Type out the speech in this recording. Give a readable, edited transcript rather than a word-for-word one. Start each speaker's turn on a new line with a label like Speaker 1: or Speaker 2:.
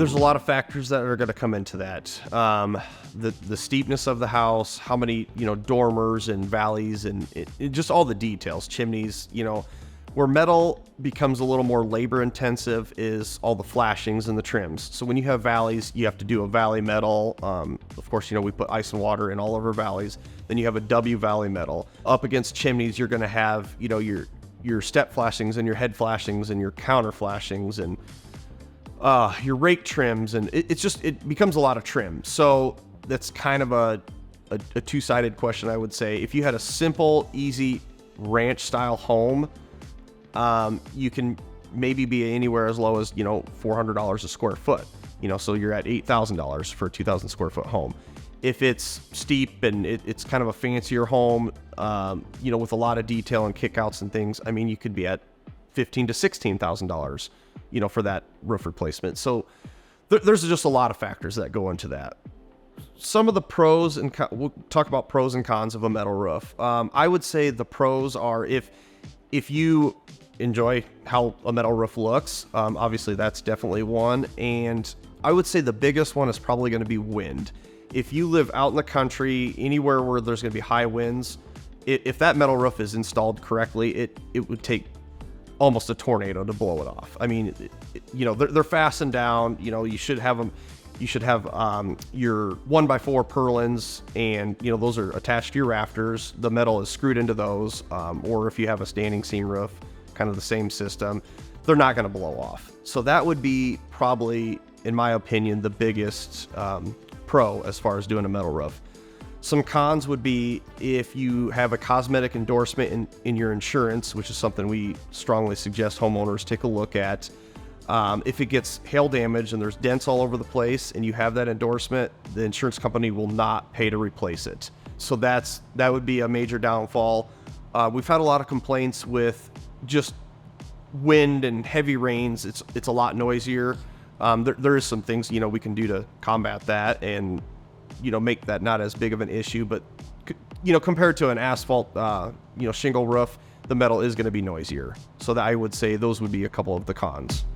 Speaker 1: There's a lot of factors that are going to come into that. The steepness of the house, how many, dormers and valleys, and just all the details, chimneys, where metal becomes a little more labor intensive is all the flashings and the trims. So when you have valleys, you have to do a valley metal. Of course, we put ice and water in all of our valleys. Then you have a W valley metal. Up against chimneys, you're going to have, your step flashings and your head flashings and your counter flashings and your rake trims, and it becomes a lot of trim. So that's kind of a two-sided question, I would say. If you had a simple, easy ranch style home, you can maybe be anywhere as low as, $400 a square foot, so you're at $8,000 for a 2,000 square foot home. If it's steep and it's kind of a fancier home, with a lot of detail and kickouts and things, you could be at $15,000 to $16,000, for that roof replacement. So there's just a lot of factors that go into that. Some of the pros and we'll talk about pros and cons of a metal roof. I would say the pros are if you enjoy how a metal roof looks, obviously that's definitely one. And I would say the biggest one is probably going to be wind. If you live out in the country, anywhere where there's going to be high winds, if that metal roof is installed correctly, it would take almost a tornado to blow it off. They're fastened down. You should have them. You should have your 1x4 purlins, and those are attached to your rafters. The metal is screwed into those, or if you have a standing seam roof, kind of the same system, they're not going to blow off. So that would be probably, in my opinion, the biggest pro as far as doing a metal roof. Some cons would be if you have a cosmetic endorsement in your insurance, which is something we strongly suggest homeowners take a look at. If it gets hail damage and there's dents all over the place and you have that endorsement, the insurance company will not pay to replace it. So that would be a major downfall. We've had a lot of complaints with just wind and heavy rains. It's a lot noisier. There is some things, we can do to combat that and, make that not as big of an issue, but compared to an asphalt, shingle roof, the metal is going to be noisier. So that I would say those would be a couple of the cons.